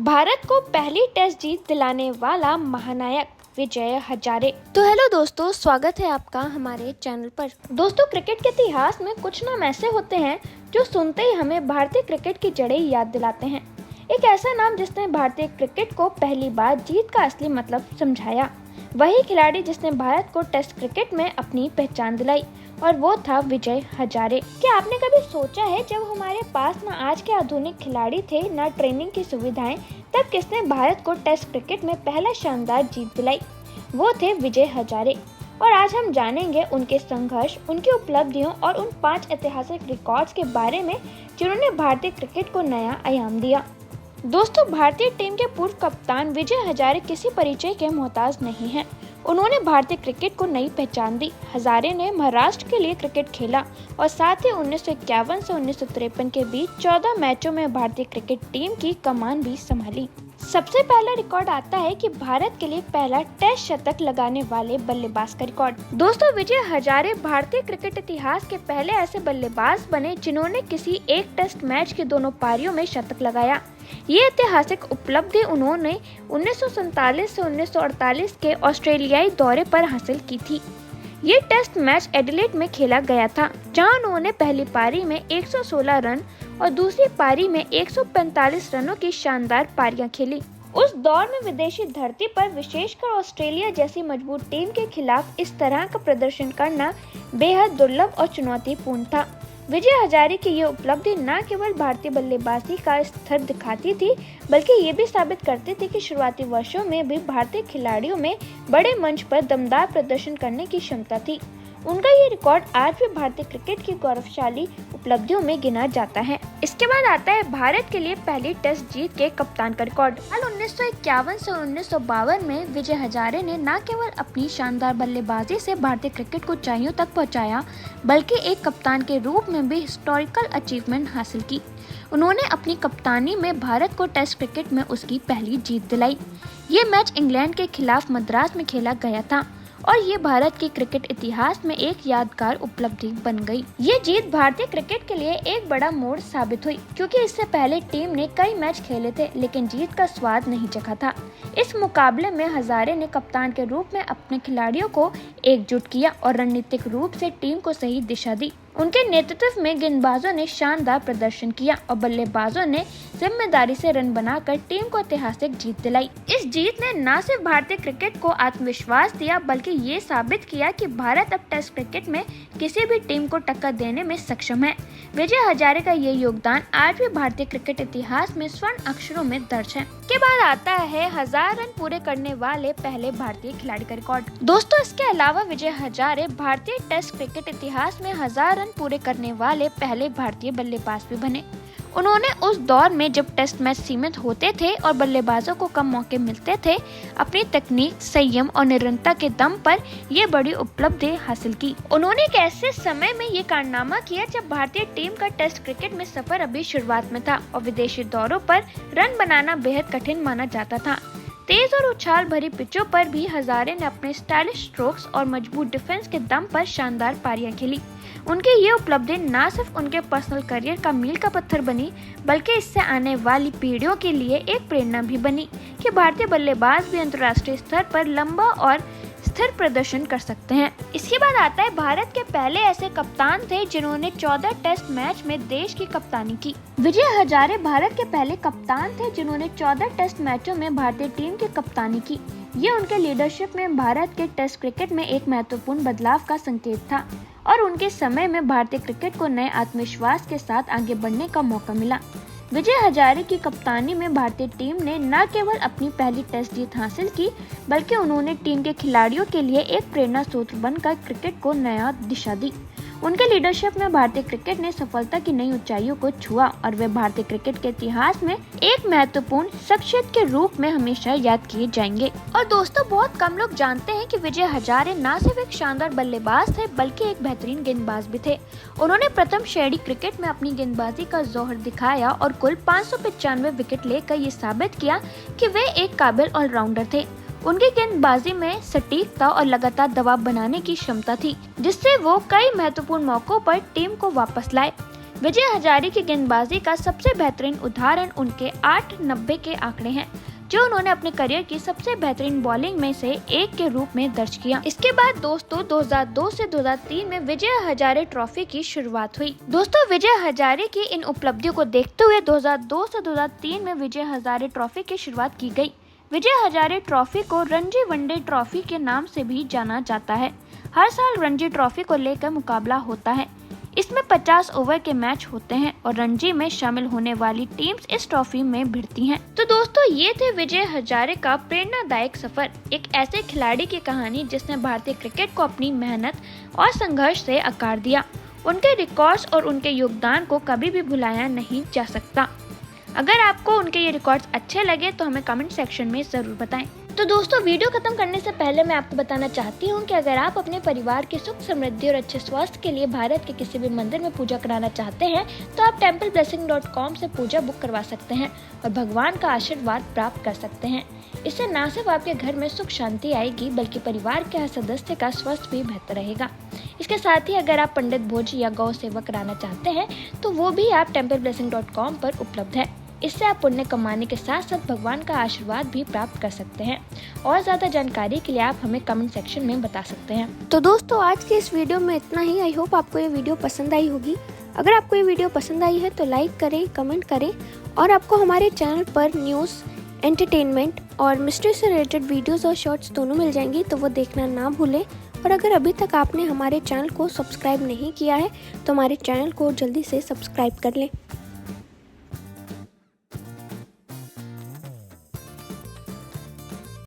भारत को पहली टेस्ट जीत दिलाने वाला महानायक विजय हजारे। तो हेलो दोस्तों, स्वागत है आपका हमारे चैनल पर। दोस्तों, क्रिकेट के इतिहास में कुछ नाम ऐसे होते हैं जो सुनते ही हमें भारतीय क्रिकेट की जड़ें याद दिलाते हैं। एक ऐसा नाम जिसने भारतीय क्रिकेट को पहली बार जीत का असली मतलब समझाया, वही खिलाड़ी जिसने भारत को टेस्ट क्रिकेट में अपनी पहचान दिलाई, और वो था विजय हजारे। क्या आपने कभी सोचा है, जब हमारे पास न आज के आधुनिक खिलाड़ी थे, न ट्रेनिंग की सुविधाएं, तब किसने भारत को टेस्ट क्रिकेट में पहला शानदार जीत दिलाई? वो थे विजय हजारे। और आज हम जानेंगे उनके संघर्ष, उनकी उपलब्धियों और उन 5 ऐतिहासिक रिकॉर्ड्स के बारे में जिन्होंने भारतीय क्रिकेट को नया आयाम दिया। दोस्तों, भारतीय टीम के पूर्व कप्तान विजय हजारे किसी परिचय के मोहताज नहीं हैं। उन्होंने भारतीय क्रिकेट को नई पहचान दी। हजारे ने महाराष्ट्र के लिए क्रिकेट खेला और साथ ही 1951 से 1953 के बीच 14 मैचों में भारतीय क्रिकेट टीम की कमान भी संभाली। सबसे पहला रिकॉर्ड आता है कि भारत के लिए पहला टेस्ट शतक लगाने वाले बल्लेबाज का रिकॉर्ड। दोस्तों, विजय हजारे भारतीय क्रिकेट इतिहास के पहले ऐसे बल्लेबाज बने जिन्होंने किसी एक टेस्ट मैच के दोनों पारियों में शतक लगाया। ये ऐतिहासिक उपलब्धि उन्होंने 1947 से 1948 के ऑस्ट्रेलियाई दौरे पर हासिल की थी। ये टेस्ट मैच एडिलेड में खेला गया था, जहां उन्होंने पहली पारी में 116 रन और दूसरी पारी में 145 रनों की शानदार पारियां खेली। उस दौर में विदेशी धरती पर, विशेषकर ऑस्ट्रेलिया जैसी मजबूत टीम के खिलाफ इस तरह का प्रदर्शन करना बेहद दुर्लभ और चुनौतीपूर्ण था। विजय हजारे की ये उपलब्धि न केवल भारतीय बल्लेबाजी का स्तर दिखाती थी, बल्कि ये भी साबित करती थी कि शुरुआती वर्षों में भी भारतीय खिलाड़ियों में बड़े मंच पर दमदार प्रदर्शन करने की क्षमता थी। उनका ये रिकॉर्ड आज भी भारतीय क्रिकेट की गौरवशाली उपलब्धियों में गिना जाता है। इसके बाद आता है भारत के लिए पहली टेस्ट जीत के कप्तान का रिकॉर्ड। साल 1951 से 1952 में विजय हजारे ने न केवल अपनी शानदार बल्लेबाजी से भारतीय क्रिकेट को ऊंचाइयों तक पहुंचाया, बल्कि एक कप्तान के रूप में भी हिस्टोरिकल अचीवमेंट हासिल की। उन्होंने अपनी कप्तानी में भारत को टेस्ट क्रिकेट में उसकी पहली जीत दिलाई। ये मैच इंग्लैंड के खिलाफ मद्रास में खेला गया था और ये भारत के क्रिकेट इतिहास में एक यादगार उपलब्धि बन गई। ये जीत भारतीय क्रिकेट के लिए एक बड़ा मोड़ साबित हुई, क्योंकि इससे पहले टीम ने कई मैच खेले थे, लेकिन जीत का स्वाद नहीं चखा था। इस मुकाबले में हजारे ने कप्तान के रूप में अपने खिलाड़ियों को एकजुट किया और रणनीतिक रूप से टीम को सही दिशा दी। उनके नेतृत्व में गेंदबाजों ने शानदार प्रदर्शन किया और बल्लेबाजों ने जिम्मेदारी से रन बनाकर टीम को ऐतिहासिक जीत दिलाई। इस जीत ने न सिर्फ भारतीय क्रिकेट को आत्मविश्वास दिया, बल्कि ये साबित किया कि भारत अब टेस्ट क्रिकेट में किसी भी टीम को टक्कर देने में सक्षम है। विजय हजारे का ये योगदान आज भी भारतीय क्रिकेट इतिहास में स्वर्ण अक्षरों में दर्ज है। के बाद आता है 1000 रन पूरे करने वाले पहले भारतीय खिलाड़ी का रिकॉर्ड। दोस्तों, इसके अलावा विजय हजारे भारतीय टेस्ट क्रिकेट इतिहास में 1000 रन पूरे करने वाले पहले भारतीय बल्लेबाज भी बने। उन्होंने उस दौर में जब टेस्ट मैच सीमित होते थे और बल्लेबाजों को कम मौके मिलते थे, अपनी तकनीक, संयम और निरंतरता के दम पर ये बड़ी उपलब्धि हासिल की। उन्होंने एक ऐसे समय में ये कारनामा किया जब भारतीय टीम का टेस्ट क्रिकेट में सफर अभी शुरुआत में था और विदेशी दौरों पर रन बनाना बेहद कठिन माना जाता था। तेज और उछाल भरी पिचों पर भी हजारे ने अपने स्टाइलिश स्ट्रोक्स और मजबूत डिफेंस के दम पर शानदार पारियां खेली। उनकी ये उपलब्धि न सिर्फ उनके पर्सनल करियर का मील का पत्थर बनी, बल्कि इससे आने वाली पीढ़ियों के लिए एक प्रेरणा भी बनी कि भारतीय बल्लेबाज भी अंतर्राष्ट्रीय स्तर पर लंबा और स्थिर प्रदर्शन कर सकते हैं। इसके बाद आता है भारत के पहले ऐसे कप्तान थे जिन्होंने 14 टेस्ट मैच में देश की कप्तानी की। विजय हजारे भारत के पहले कप्तान थे जिन्होंने 14 टेस्ट मैचों में भारतीय टीम की कप्तानी की। ये उनके लीडरशिप में भारत के टेस्ट क्रिकेट में एक महत्वपूर्ण बदलाव का संकेत था और उनके समय में भारतीय क्रिकेट को नए आत्मविश्वास के साथ आगे बढ़ने का मौका मिला। विजय हजारे की कप्तानी में भारतीय टीम ने न केवल अपनी पहली टेस्ट जीत हासिल की, बल्कि उन्होंने टीम के खिलाड़ियों के लिए एक प्रेरणा स्रोत बनकर क्रिकेट को नया दिशा दी। उनके लीडरशिप में भारतीय क्रिकेट ने सफलता की नई ऊंचाइयों को छुआ और वे भारतीय क्रिकेट के इतिहास में एक महत्वपूर्ण शख्सियत के रूप में हमेशा याद किए जाएंगे। और दोस्तों, बहुत कम लोग जानते हैं कि विजय हजारे न सिर्फ एक शानदार बल्लेबाज थे, बल्कि एक बेहतरीन गेंदबाज भी थे। उन्होंने प्रथम श्रेणी क्रिकेट में अपनी गेंदबाजी का जौहर दिखाया और कुल 595 विकेट लेकर ये साबित किया कि वे एक काबिल ऑलराउंडर थे। उनकी गेंदबाजी में सटीकता और लगातार दबाव बनाने की क्षमता थी, जिससे वो कई महत्वपूर्ण मौकों पर टीम को वापस लाए। विजय हजारे की गेंदबाजी का सबसे बेहतरीन उदाहरण उनके 8-90 के आंकड़े हैं, जो उन्होंने अपने करियर की सबसे बेहतरीन बॉलिंग में से एक के रूप में दर्ज किया। इसके बाद दोस्तों 2002 से 2003 में विजय हजारे ट्रॉफी की शुरुआत हुई। दोस्तों विजय हजारे की इन उपलब्धियों को देखते हुए 2002 से 2003 में विजय हजारे ट्रॉफी की शुरुआत की गई। विजय हजारे ट्रॉफी को रणजी वनडे ट्रॉफी के नाम से भी जाना जाता है। हर साल रणजी ट्रॉफी को लेकर मुकाबला होता है। इसमें 50 ओवर के मैच होते हैं और रणजी में शामिल होने वाली टीम्स इस ट्रॉफी में भिड़ती हैं। तो दोस्तों ये थे विजय हजारे का प्रेरणादायक सफर, एक ऐसे खिलाड़ी की कहानी जिसने भारतीय क्रिकेट को अपनी मेहनत और संघर्ष से आकार दिया। उनके रिकॉर्ड्स और उनके योगदान को कभी भी भुलाया नहीं जा सकता। अगर आपको उनके ये रिकॉर्ड्स अच्छे लगे तो हमें कमेंट सेक्शन में ज़रूर बताएं। तो दोस्तों वीडियो खत्म करने से पहले मैं आपको बताना चाहती हूँ कि अगर आप अपने परिवार की सुख समृद्धि और अच्छे स्वास्थ्य के लिए भारत के किसी भी मंदिर में पूजा कराना चाहते हैं तो आप templeblessing.com से पूजा बुक करवा सकते हैं और भगवान का आशीर्वाद प्राप्त कर सकते हैं। इससे न सिर्फ आपके घर में सुख शांति आएगी बल्कि परिवार के हर सदस्य का स्वास्थ्य भी बेहतर रहेगा। इसके साथ ही अगर आप पंडित भोज या गौ सेवा कराना चाहते हैं तो वो भी आप templeblessing.com पर उपलब्ध है। इससे आप पुण्य कमाने के साथ साथ भगवान का आशीर्वाद भी प्राप्त कर सकते हैं। और ज़्यादा जानकारी के लिए आप हमें कमेंट सेक्शन में बता सकते हैं। तो दोस्तों आज के इस वीडियो में इतना ही। आई होप आपको ये वीडियो पसंद आई होगी। अगर आपको ये वीडियो पसंद आई है तो लाइक करें, कमेंट करें और आपको हमारे चैनल पर न्यूज़, एंटरटेनमेंट और मिस्ट्री से रिलेटेड वीडियोस और शॉर्ट्स दोनों मिल जाएंगी, तो वो देखना ना भूलें। और अगर अभी तक आपने हमारे चैनल को सब्सक्राइब नहीं किया है तो हमारे चैनल को जल्दी से सब्सक्राइब कर लें।